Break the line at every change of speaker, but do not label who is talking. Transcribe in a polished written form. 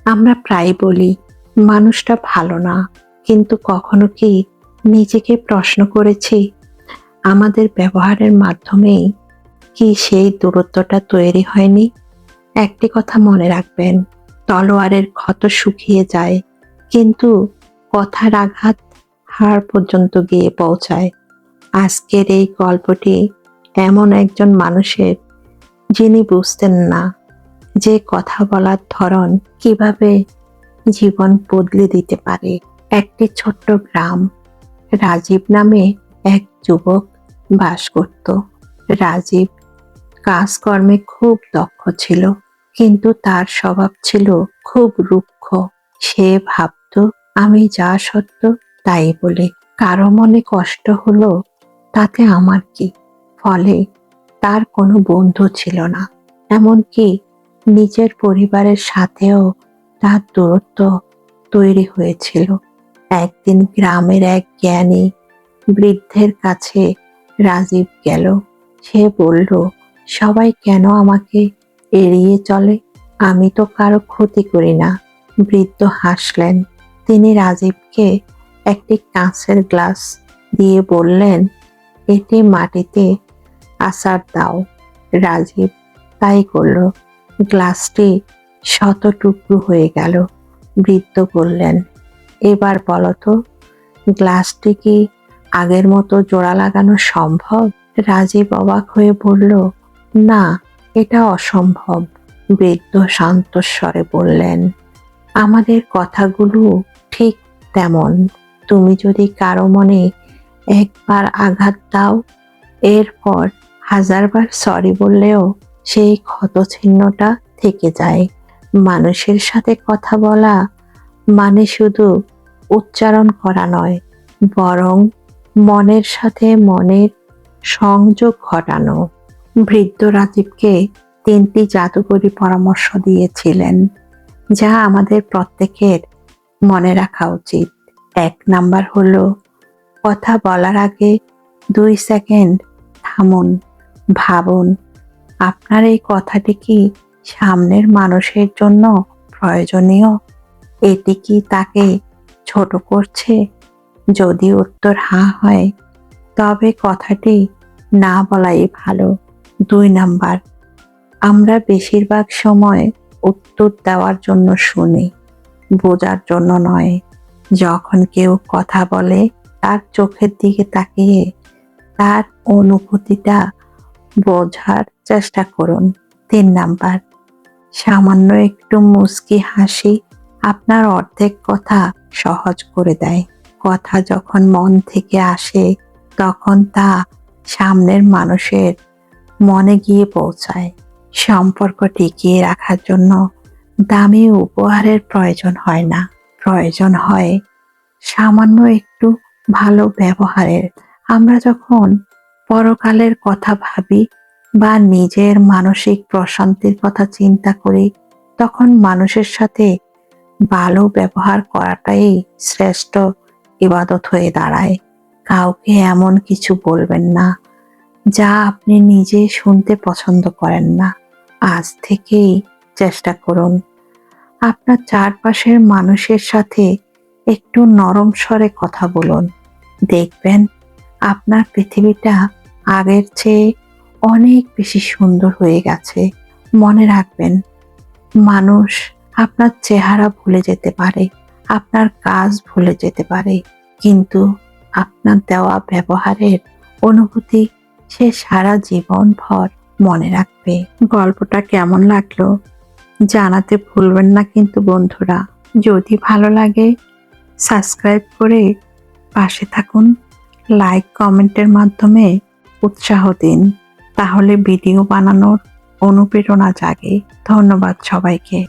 আমরা প্রায় বলি মানুষটা ভালো না, কিন্তু কখনো কি নিজেকে প্রশ্ন করেছি আমাদের ব্যবহারের মাধ্যমেই কি সেই দূরত্বটা তৈরি হয়নি? একটি কথা মনে রাখবেন, তলোয়ারের ক্ষত শুকিয়ে যায়, কিন্তু কথার আঘাত হাড় পর্যন্ত গিয়ে পৌঁছায়। আজকের এই গল্পটি এমন একজন মানুষের, যিনি বুঝতেন না যে কথা বলার ধরন কিভাবে জীবন বদলে দিতে পারে। একটি ছোট্ট গ্রাম, রাজীব নামে এক যুবক বাস করত। রাজীব কাজকর্মে খুব দক্ষ ছিল, কিন্তু তার স্বভাব ছিল খুব রুক্ষ। সে ভাবত আমি যা সত্য তাই বলে, কারো মনে কষ্ট হলো তাতে আমার কি। ফলে তার কোনো বন্ধু ছিল না, এমনকি নিজের পরিবারের সাথেও তার দূরত্ব তৈরি হয়েছিল। একদিন গ্রামের এক জ্ঞানী বৃদ্ধের কাছে রাজীব গেল। সে বলল, সবাই কেন আমাকে এড়িয়ে চলে? আমি তো কারো ক্ষতি করি না। বৃদ্ধ হাসলেন। তিনি রাজীবকে একটি কাঁচের গ্লাস দিয়ে বললেন, এটি মাটিতে আছাড় দাও। রাজীব তাই করল। গ্লাসটি শত টুকরো হয়ে গেল। বৃদ্ধ বললেন, এবার বলো তো, গ্লাসটি কি আগের মতো জোড়া লাগানো সম্ভব? রাজীব অবাক হয়ে বলল, না, এটা অসম্ভব। বৃদ্ধ শান্ত স্বরে বললেন, আমাদের কথাগুলো ঠিক তেমন। তুমি যদি কারো মনে একবার আঘাত দাও, এরপর হাজারবার সরি বললেও সেই ক্ষত চিহ্নটা থেকে যায়। মানুষের সাথে কথা বলা মানে শুধু উচ্চারণ করা নয়, বরং মনের সাথে মনের সংযোগ ঘটানো। বৃদ্ধ রাজীবকে 3টি জাদুকরী পরামর্শ দিয়েছিলেন, যা আমাদের প্রত্যেকের মনে রাখা উচিত। 1 নাম্বার হলো, কথা বলার আগে 2 সেকেন্ড থামুন, ভাবুন, আপনার এই কথাটি কি সামনের মানুষের জন্য প্রয়োজনীয়? এটি কি তাকে ছোট করছে? যদি উত্তর হ্যাঁ হয়, তবে কথাটি না বলাই ভালো। 2 নাম্বার, আমরা বেশিরভাগ সময় উত্তর দেওয়ার জন্য শুনি, বোঝার জন্য নয়। যখন কেউ কথা বলে, তার চোখের দিকে তাকিয়ে তার অনুভূতিটা বোঝার চেষ্টা করুন। 3 নাম্বার, সামান্য একটু মুচকি হাসি আপনার অর্ধেক কথা সহজ করে দেয়। কথা যখন মন থেকে আসে, তখন তা সামনের মানুষের মনে গিয়ে পৌঁছায়। সম্পর্ক টিকিয়ে রাখার জন্য দামি উপহারের প্রয়োজন হয় না, প্রয়োজন হয় সামান্য একটু ভালো ব্যবহারের। আমরা যখন পরকালের কথা ভাবি বা নিজের মানসিক প্রশান্তির কথা চিন্তা করি, তখন মানুষের সাথে ভালো ব্যবহার করাটাই শ্রেষ্ঠ ইবাদত হয়ে দাঁড়ায়। কাউকে এমন কিছু বলবেন না যা আপনি নিজে শুনতে পছন্দ করেন না। আজ থেকেই চেষ্টা করুন আপনার চারপাশের মানুষের সাথে একটু নরম স্বরে কথা বলুন। দেখবেন আপনার পৃথিবীটা আগের চেয়ে অনেক বেশি সুন্দর হয়ে গেছে। মনে রাখবেন, মানুষ আপনার চেহারা ভুলে যেতে পারে, আপনার কাজ ভুলে যেতে পারে, কিন্তু আপনার দেওয়া ব্যবহারের অনুভূতি সে সারা জীবন ভর মনে রাখবে। গল্পটা কেমন লাগলো জানাতে ভুলবেন না কিন্তু বন্ধুরা। যদি ভালো লাগে সাবস্ক্রাইব করে পাশে থাকুন, লাইক কমেন্টের মাধ্যমে উৎসাহ দিন, তাহলে ভিডিও বানানোর অনুপ্রেরণা জাগে। ধন্যবাদ সবাইকে।